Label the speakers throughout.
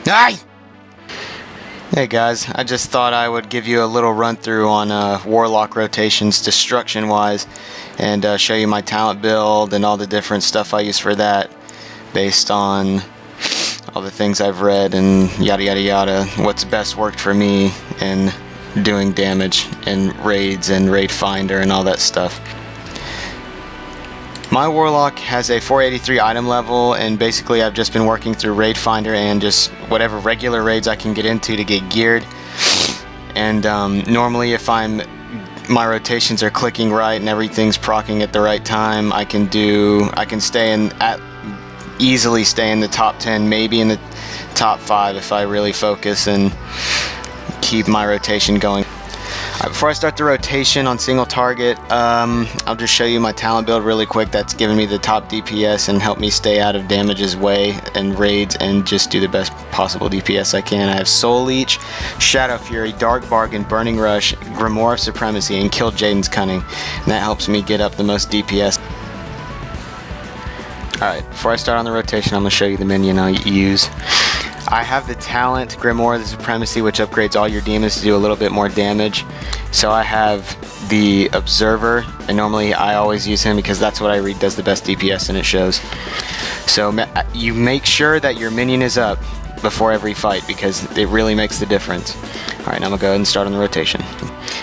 Speaker 1: Aye! Hey guys, I just thought I would give you a little run through on Warlock rotations destruction wise, and show you my talent build and all the different stuff I use for that based on all the things I've read and yada yada yada, what's best worked for me in doing damage in raids and raid finder and all that stuff. My Warlock has a 483 item level, and basically I've just been working through raid finder and just whatever regular raids I can get into to get geared. And normally if my rotations are clicking right and everything's proccing at the right time, I can easily stay in the top 10, maybe in the top 5 if I really focus and keep my rotation going. Before I start the rotation on single target, I'll just show you my talent build really quick that's given me the top DPS and helped me stay out of damage's way and raids and just do the best possible DPS I can. I have Soul Leech, Shadow Fury, Dark Bargain, Burning Rush, Grimoire of Supremacy, and Kill Jaden's Cunning, and that helps me get up the most DPS. Alright, before I start on the rotation, I'm going to show you the minion I use. I have the talent Grimoire of the Supremacy, which upgrades all your demons to do a little bit more damage. So I have the Observer, and normally I always use him because that's what I read does the best DPS, and it shows. So you make sure that your minion is up before every fight because it really makes the difference. Alright, now I'm going to go ahead and start on the rotation.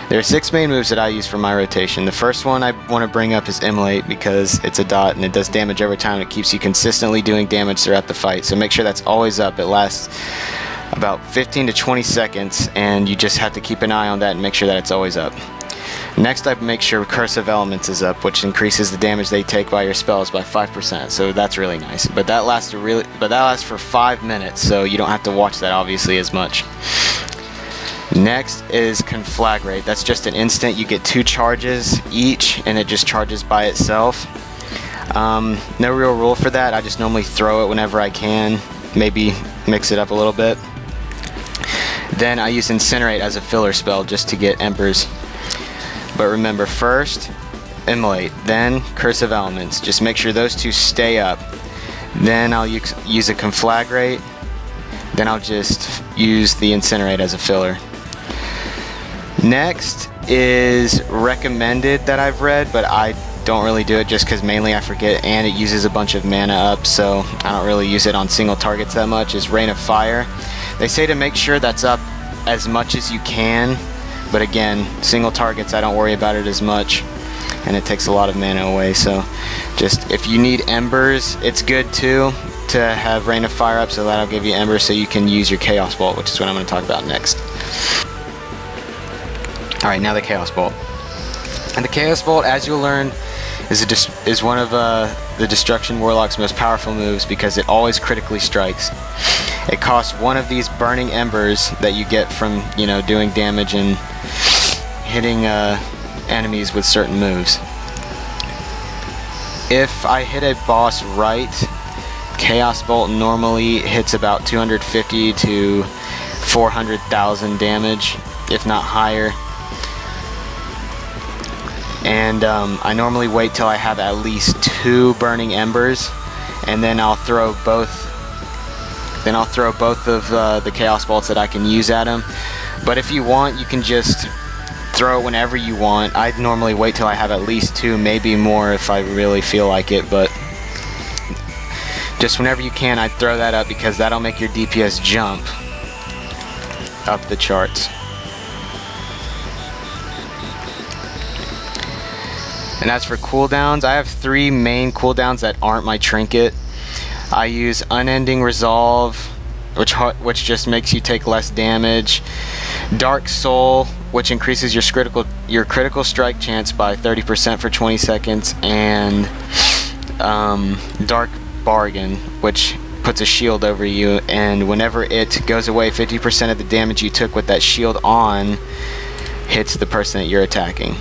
Speaker 1: There are 6 main moves that I use for my rotation. The first one I want to bring up is Immolate because it's a dot and it does damage every time. It keeps you consistently doing damage throughout the fight. So make sure that's always up. It lasts about 15 to 20 seconds and you just have to keep an eye on that and make sure that it's always up. Next, I make sure Curse of Elements is up, which increases the damage they take by your spells by 5%. So that's really nice. But that lasts for 5 minutes, so you don't have to watch that obviously as much. Next is Conflagrate. That's just an instant. You get 2 charges each, and it just charges by itself. No real rule for that. I just normally throw it whenever I can. Maybe mix it up a little bit. Then I use Incinerate as a filler spell just to get Embers. But remember, first Immolate, then Curse of Elements. Just make sure those 2 stay up. Then I'll use a Conflagrate. Then I'll just use the Incinerate as a filler. Next is Recommended that I've read, but I don't really do it just because mainly I forget and it uses a bunch of mana up, so I don't really use it on single targets that much, is Rain of Fire. They say to make sure that's up as much as you can, but again, single targets I don't worry about it as much and it takes a lot of mana away, so just if you need Embers, it's good too to have Rain of Fire up, so that'll give you Embers so you can use your Chaos Bolt, which is what I'm going to talk about next. Alright, now the Chaos Bolt. And the Chaos Bolt, as you'll learn, is one of the Destruction Warlock's most powerful moves because it always critically strikes. It costs 1 of these burning embers that you get from, doing damage and hitting enemies with certain moves. If I hit a boss right, Chaos Bolt normally hits about 250 to 400,000 damage, if not higher. And I normally wait till I have at least 2 burning embers, and then I'll throw both. Then I'll throw both of the Chaos Bolts that I can use at him. But if you want, you can just throw it whenever you want. I normally wait till I have at least 2, maybe more if I really feel like it. But just whenever you can, I'd throw that up because that'll make your DPS jump up the charts. And as for cooldowns, I have 3 main cooldowns that aren't my trinket. I use Unending Resolve, which just makes you take less damage. Dark Soul, which increases your critical strike chance by 30% for 20 seconds, and Dark Bargain, which puts a shield over you, and whenever it goes away, 50% of the damage you took with that shield on hits the person that you're attacking.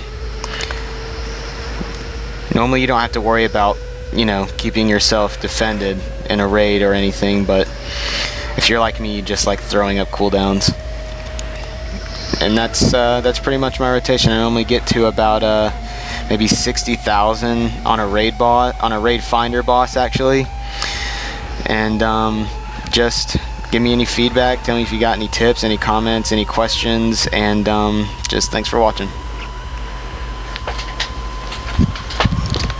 Speaker 1: Normally you don't have to worry about, keeping yourself defended in a raid or anything, but if you're like me, you just like throwing up cooldowns. And that's pretty much my rotation. I normally get to about maybe 60,000 on a raid finder boss actually, and just Give me any feedback. Tell me if you got any tips, any comments, any questions, and just thanks for watching.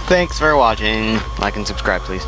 Speaker 1: Thanks for watching. Like and subscribe, please.